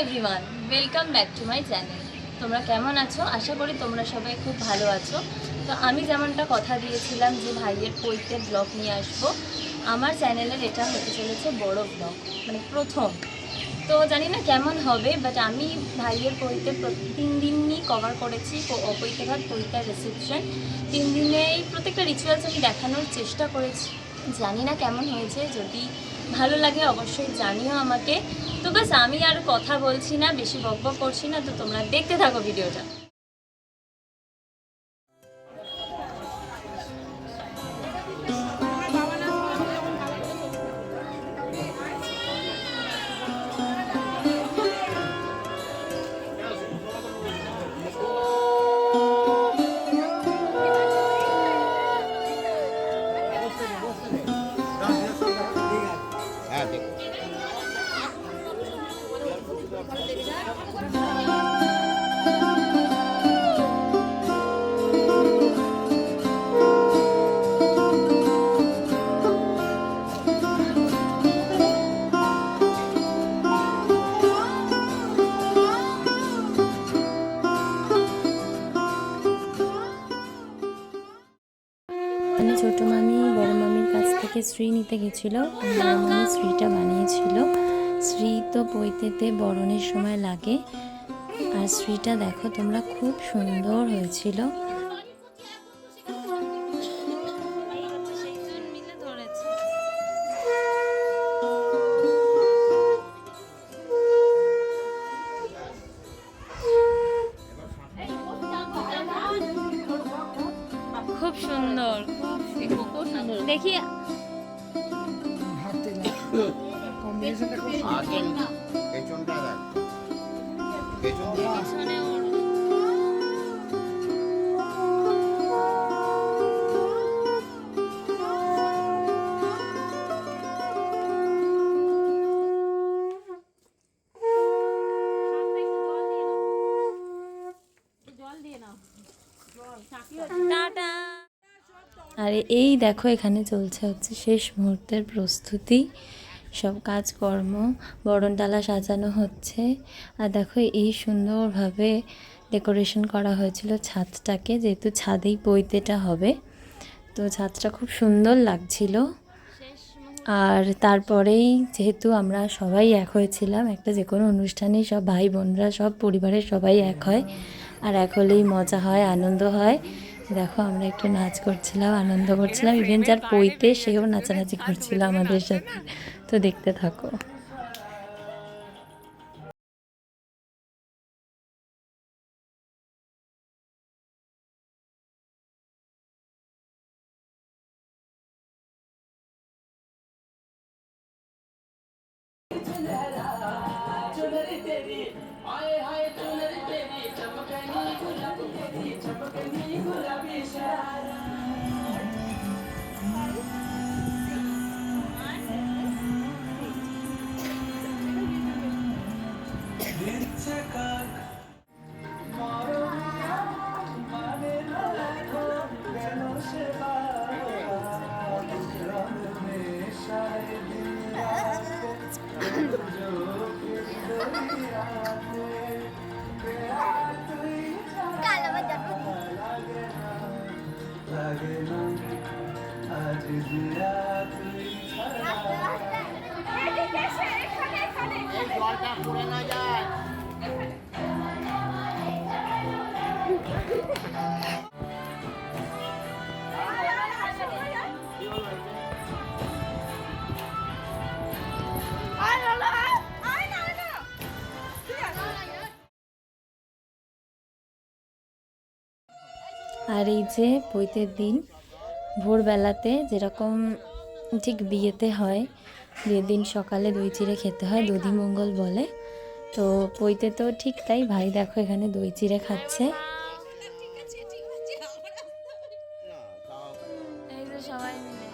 Everyone, welcome back to my channel. তোমরা কেমন আছো? আশা করি তোমরা সবাই খুব ভালো আছো। তো আমি যেমনটা কথা দিয়েছিলাম যে ভাইয়ের পৈতের ব্লগ নিয়ে আসবো, আমার চ্যানেলের এটা হতে চলেছে বড় ব্লগ, মানে প্রথম। তো জানি না কেমন হবে, বাট আমি ভাইয়ের পৈতে 3 দিনই কভার করেছি। পৈতে ভাত, পৈতার রিসেপশন, 3 দিনেই প্রত্যেকটা রিচুয়ালস আমি দেখানোর চেষ্টা করেছি। জানি না কেমন হয়েছে, যদি ভালো লাগে অবশ্যই জানিও আমাকে। তো বাস আমি আর কথা বলছি না, বেশি বকবক করছি না, তো তোমরা দেখতে থাকো ভিডিওটা। মানে ছোটো মামি বড় মামির কাছ থেকে শ্রী নিতে গেছিলো। বড় মামি শ্রীটা বানিয়েছিল। শ্রী তো পৈতেতে বরণের সময় লাগে, আর শ্রীটা দেখো তোমরা, খুব সুন্দর হয়েছিল। খুব সুন্দর, খুব সুন্দর দেখি। আর এই দেখো এখানে চলছে হচ্ছে শেষ মুহূর্তের প্রস্তুতি, সব কাজকর্ম, বরণডালা সাজানো হচ্ছে। আর দেখো এই সুন্দরভাবে ডেকোরেশন করা হয়েছিল ছাদটাকে, যেহেতু ছাদেই পৈতেটা হবে, তো ছাদটা খুব সুন্দর লাগছিল। আর তারপরেই যেহেতু আমরা সবাই এক হয়েছিলাম, একটা যে কোনো অনুষ্ঠানেই সব ভাই বোনরা, সব পরিবারের সবাই এক হয়, আর এক হলেই মজা হয়, আনন্দ হয়। দেখো আমরা একটু নাচ করছিলাম, আনন্দ করছিলাম, ইভেন যার পৈতে সেও নাচানাচি করছিল আমাদের সাথে। তো দেখতে থাকো। আর এই যে পৈতের দিন ভোরবেলাতে যেরকম ঠিক বিয়েতে হয়, বিয়ের দিন সকালে দই চিড়ে খেতে হয়, দধিমঙ্গল বলে। তো পৈতে তো ঠিক তাই। ভাই দেখো এখানে দই চিড়ে খাচ্ছে। সবাই মিলে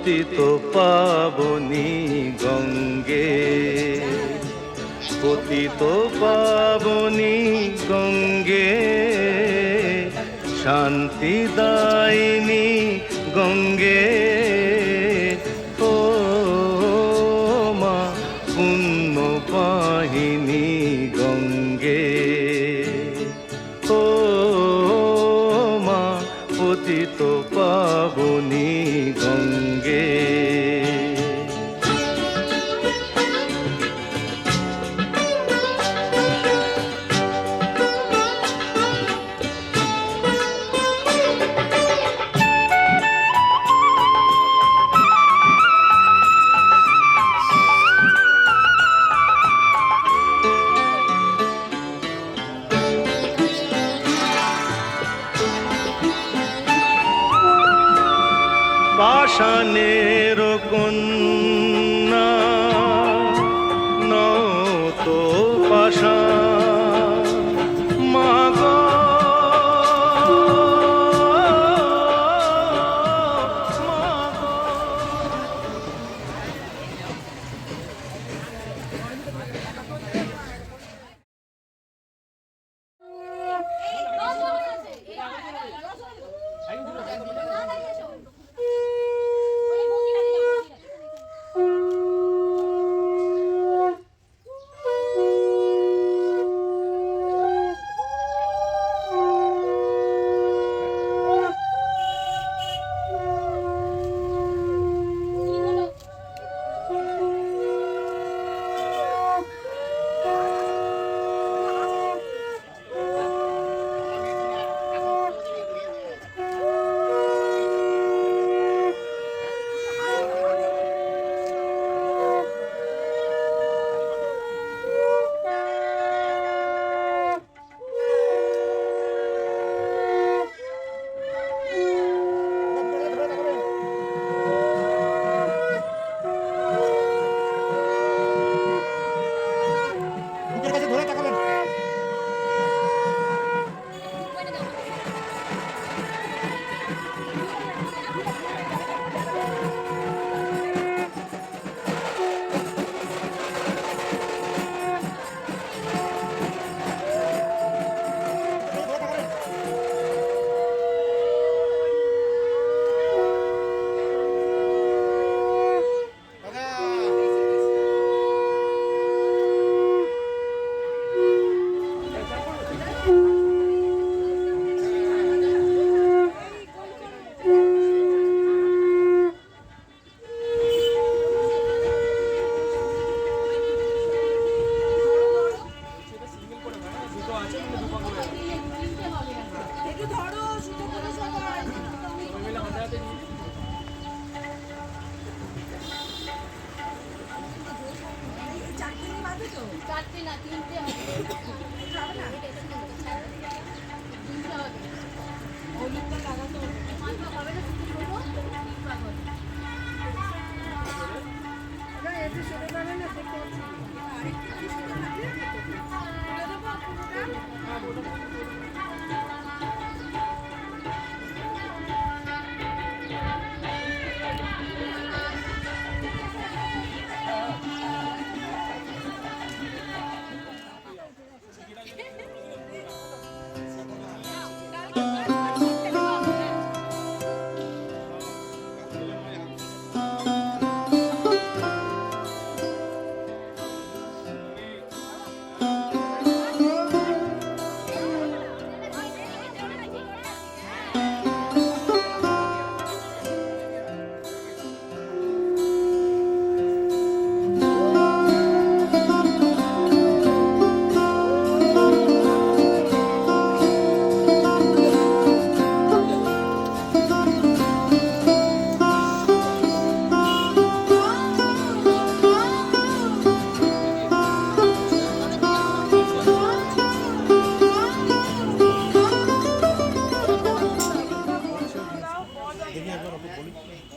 পতিত পাবনী গঙ্গে, পতিত পাবনী গঙ্গে, শান্তিদায়িনী গঙ্গে, ও মা পুণ্য পাহিনী গঙ্গে, ও মা পতিত পাবনী গঙ্গে। পাষাণের কন্যা নত পাষাণ, মা গো মা গো।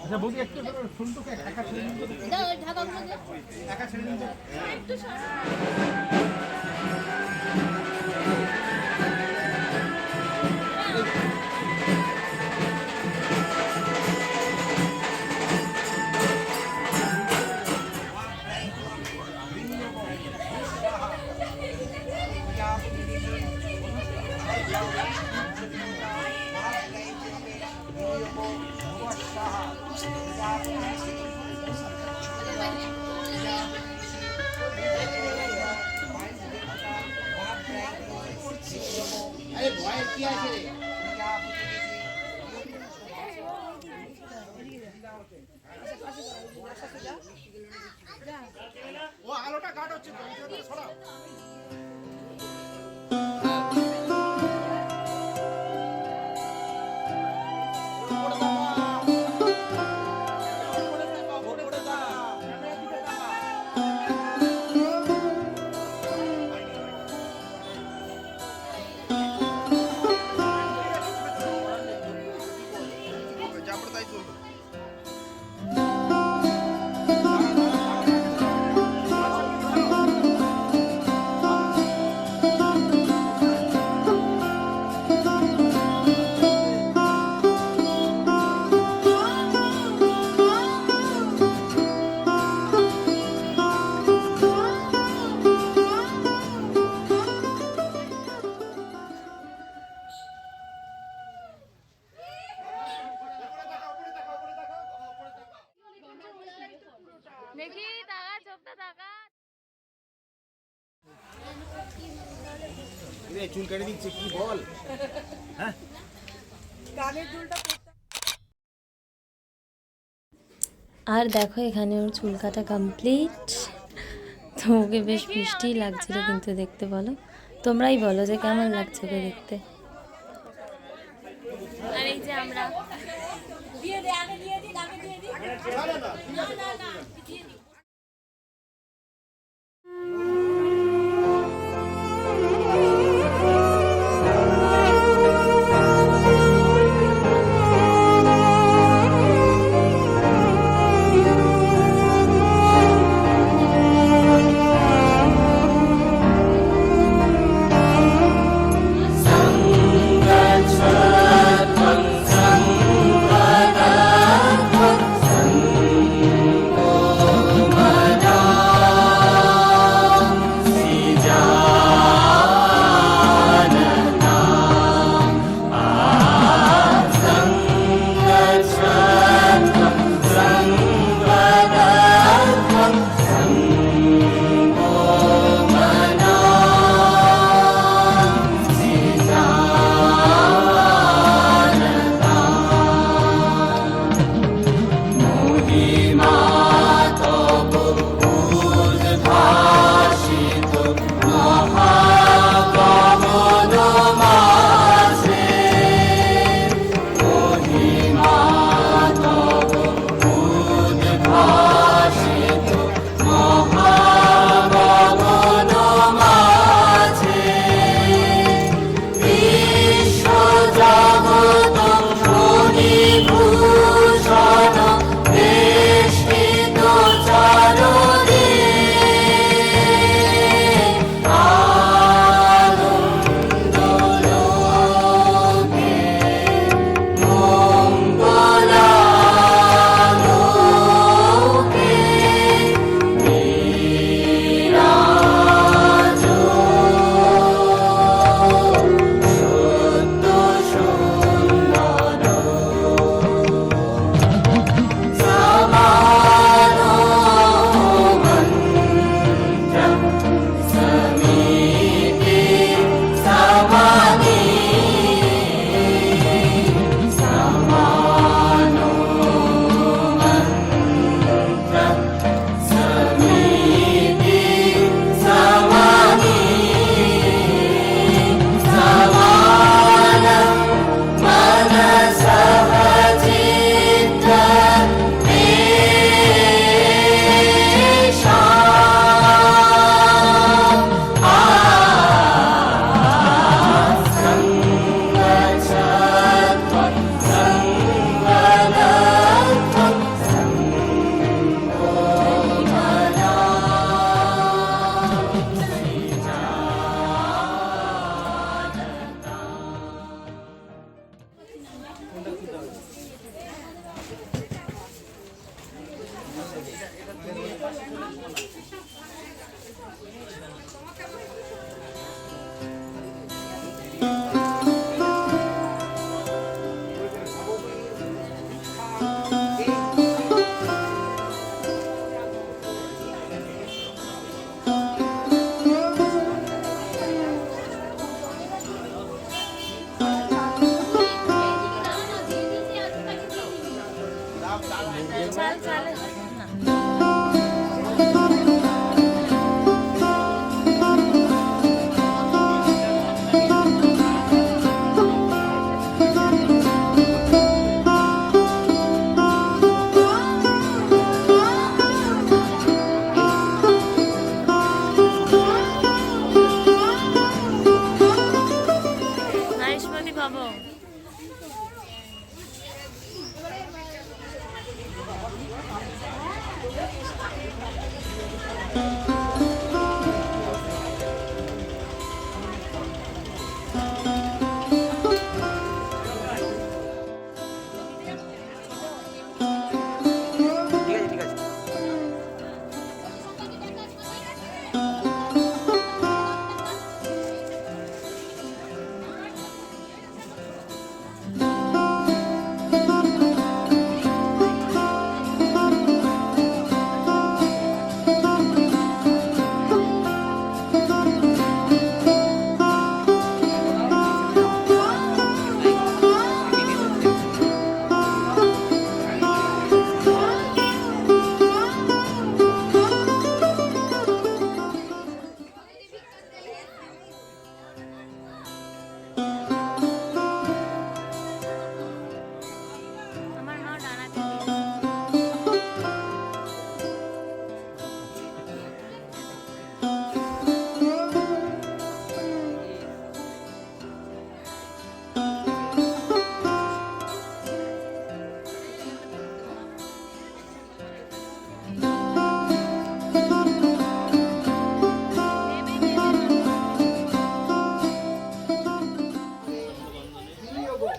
আচ্ছা বৌদি একটু ফুলটুকে একা ছেড়ে দিন তো একা ছেড়ে দিন তো একটু ও আলোটা কাট হচ্ছে তো, সরাও। দেখি টাকা চোখটা টাকা চুল কেটে দিচ্ছে কি বল। আর দেখো এখানে ওর চুল কাটা কমপ্লিট। তো ওকে বেশ মিষ্টি লাগছিল কিন্তু দেখতে, বলো তোমরাই বলো যে কেমন লাগছে ওকে দেখতে। আর এই যে আমরা চাল চাল আমার মা ডানাতে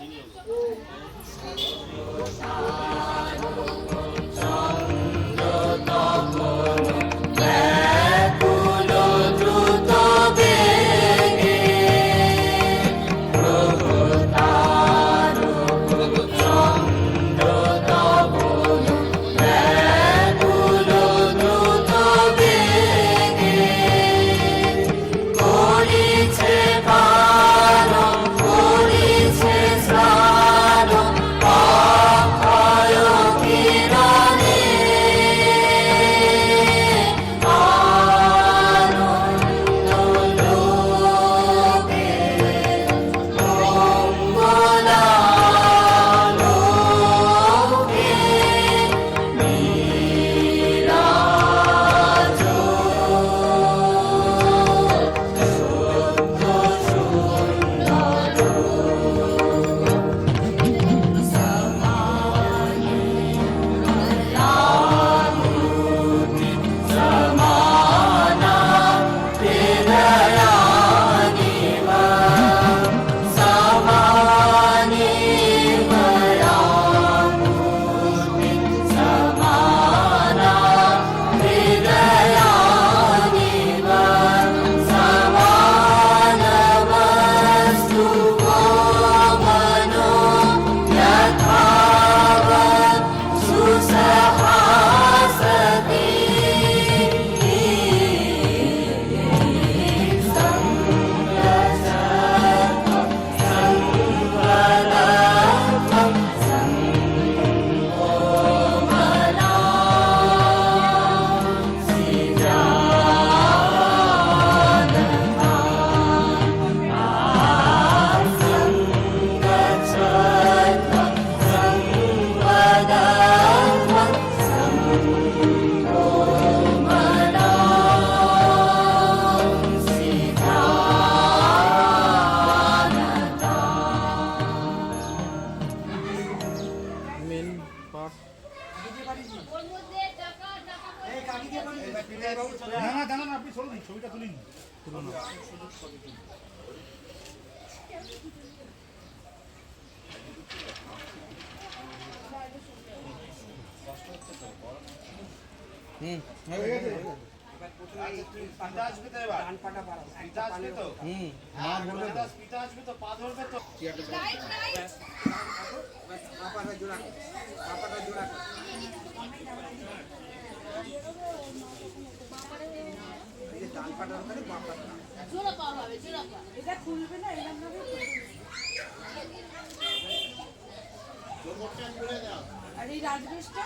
দিয়েছে। না আপনি চলুন ছবিটা তুলিনি এটা খুলবে না এরকম ভাবে আর এই রাজবেশটা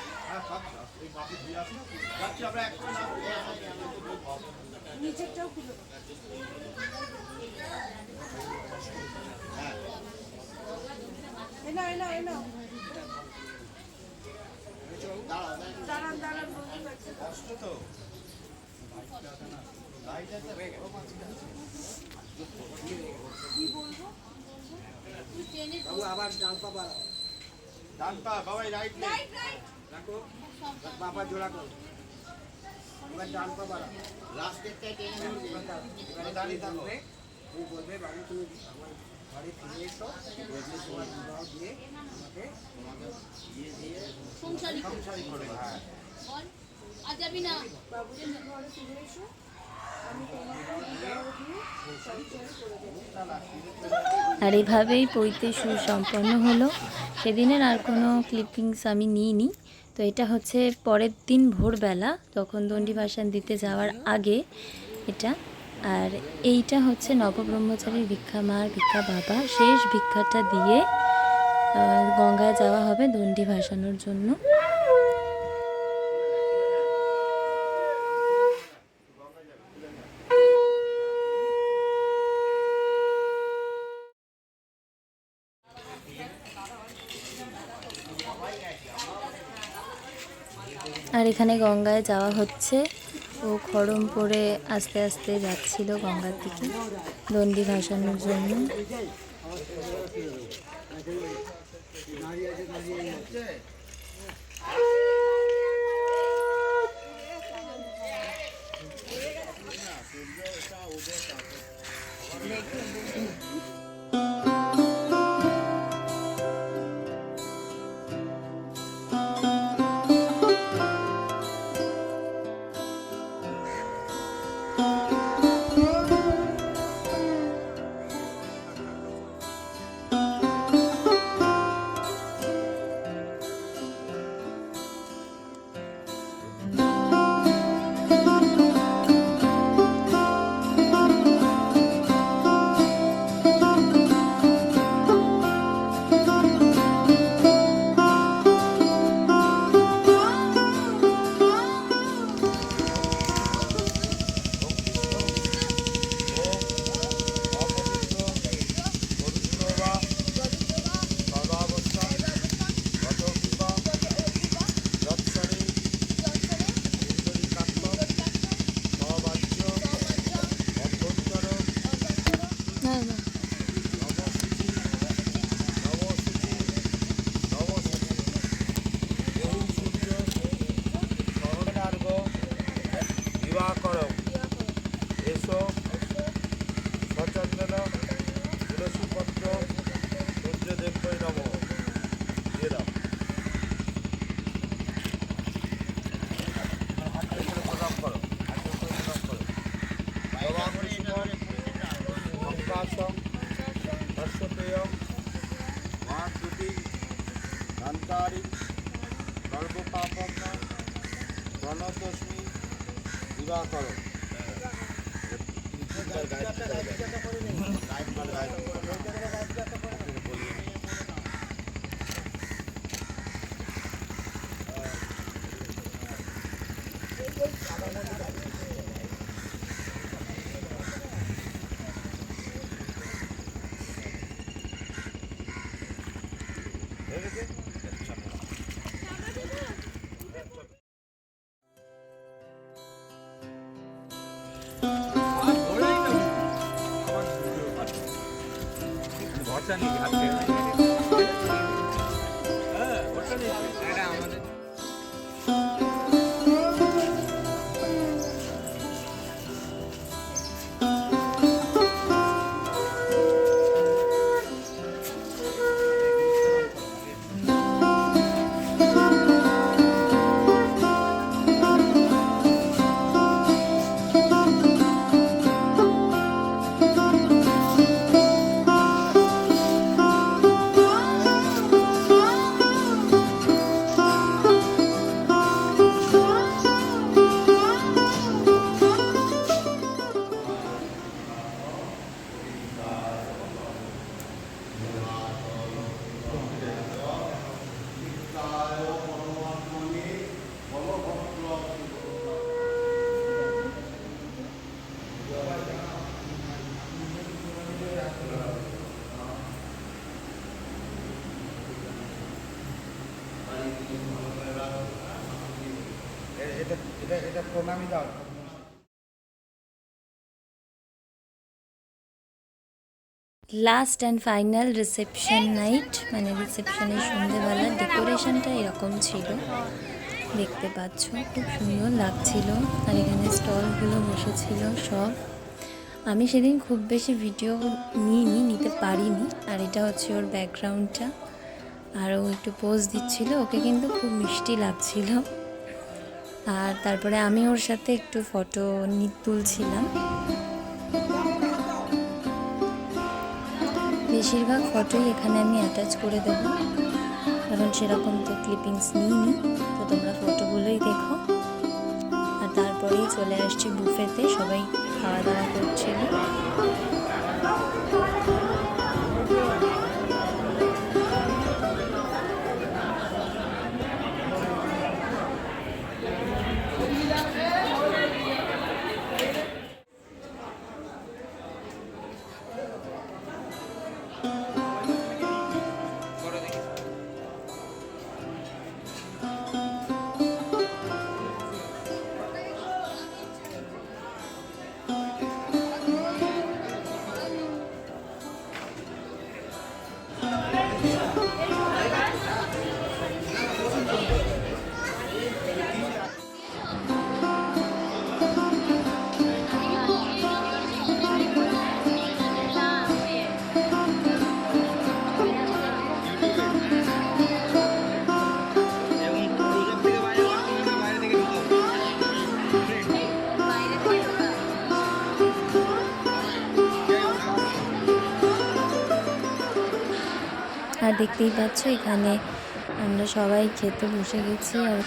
নিচেরটাও খুলে এনা এনা এনা দাঁড়ান দাঁড়ান কষ্ট তো কি বলবো বাবু আবার ডান পা বাড়াও ডান পা বাবা রাইট রাইট রাখো বাবা জোড়া করো এবার ডান পা বাড়াও। লাস্টেরটাই টেনে নিয়ে এবারে দাঁড়িয়ে থাকবে। ও বলবে বাবু তুমি আমার ঘরে ফিরে এসো, বলবে তোমার বিবাহ দিয়ে আমাকে দিয়ে দিয়ে সংসারী করবে। হ্যাঁ আর যাবি না সংসারী করে দেবো। আর এভাবেই পৈতে সুসম্পন্ন হলো। সেদিনের আর কোনো ক্লিপিংস আমি নিইনি। তো এটা হচ্ছে পরের দিন ভোরবেলা, তখন দণ্ডি ভাসান দিতে যাওয়ার আগে এটা। আর এইটা হচ্ছে নবব্রহ্মচারীর ভিক্ষা মার ভিক্ষা বাবা, শেষ ভিক্ষাটা দিয়ে গঙ্গায় যাওয়া হবে দণ্ডি ভাসানোর জন্য। আর এখানে গঙ্গায় যাওয়া হচ্ছে। ও খড়ম পরে আস্তে আস্তে যাচ্ছিল গঙ্গার দিকে দণ্ডি ভাসানোর জন্য। প্রণতস্মি দিবাকর। এটা প্রণামী দাও। Last and final reception night, মানে রিসেপশনের সন্ধ্যেবেলা ডেকোরেশনটা এরকম ছিল। দেখতে পাচ্ছ খুব সুন্দর লাগছিল। আর এখানে স্টলগুলো বসেছিল সব। আমি সেদিন খুব বেশি ভিডিও নিতে পারিনি। আর এটা হচ্ছে ওর ব্যাকগ্রাউন্ডটা। আর ও একটু পোজ দিচ্ছিল, ওকে কিন্তু খুব মিষ্টি লাগছিল। আর তারপরে আমি ওর সাথে একটু ফটো তুলছিলাম। বেশিরভাগ ফটোই এখানে আমি অ্যাটাচ করে দেবো, কারণ সেরকম তো ক্লিপিংস নিইনি। তো তোমরা ফটোগুলোই দেখো। আর তারপরেই চলে আসছি বুফেতে, সবাই খাওয়া দাওয়া করছিল। আর দেখতেই পাচ্ছ এখানে আমরা সবাই খেতে বসে গেছি। আর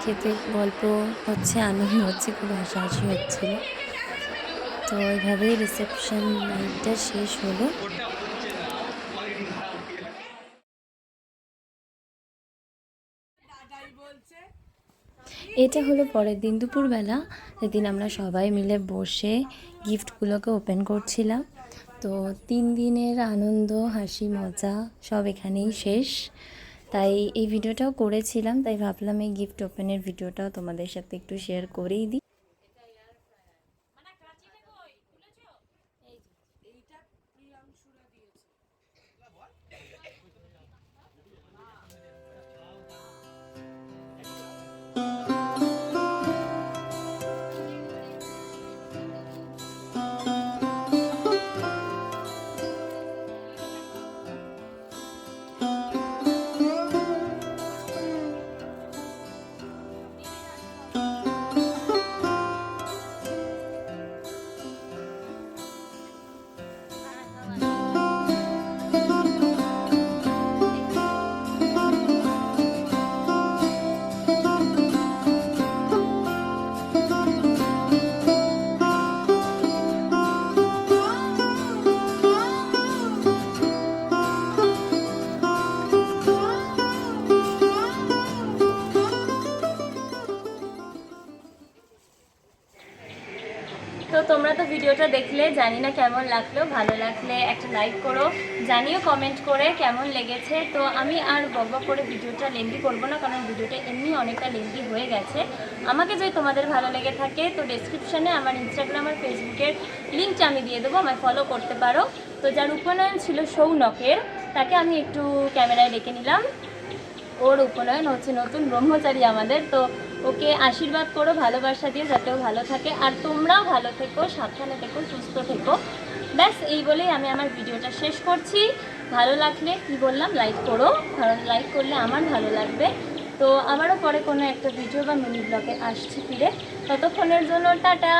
খেতে গল্প হচ্ছে, আনন্দ হচ্ছে, খুব হাসাহাসি হচ্ছিল। তো এইভাবেই রিসেপশন নাইটটা শেষ হলো। এটা হলো পরের দিন দুপুরবেলা, যেদিন আমরা সবাই মিলে বসে গিফটগুলোকে ওপেন করছিলাম। তো 3 দিনের আনন্দ, হাসি, মজা সব এখানেই শেষ। তাই এই ভিডিওটাও করেছিলাম, তাই ভাবলাম এই গিফট ওপেনের ভিডিওটাও তোমাদের সাথে একটু শেয়ার করেই দিই। তো তোমরা তো ভিডিওটা দেখলে, জানি না কেমন লাগলো। ভালো লাগলে একটা লাইক করো, জানিও কমেন্ট করে কেমন লেগেছে। তো আমি আর বকবক করে ভিডিওটা লেন্দি করবো না, কারণ ভিডিওটা এমনি অনেকটা লেন্দি হয়ে গেছে। আমাকে যদি তোমাদের ভালো লেগে থাকে তো ডেসক্রিপশানে আমার ইনস্টাগ্রাম আর ফেসবুকের লিঙ্কটা আমি দিয়ে দেবো, আমায় ফলো করতে পারো। তো যার উপনয়ন ছিল সৌনকের, তাকে আমি একটু ক্যামেরায় ডেকে নিলাম। ওর উপনয়ন হচ্ছে নতুন ব্রহ্মচারী আমাদের। তো ওকে আশীর্বাদ করো ভালোবাসা দিয়ে, যাতে ও ভালো থাকে। আর তোমরাও ভালো থেকো, সাবধানে থেকো, সুস্থ থেকো। ব্যাস এই বলেই আমি আমার ভিডিওটা শেষ করছি। ভালো লাগলে কি বললাম, লাইক করো, কারণ লাইক করলে আমার ভালো লাগবে। তো আবারও পরে কোনো একটা ভিডিও বা মিনি ব্লগে আসছি ফিরে। ততক্ষণের জন্য টাটা।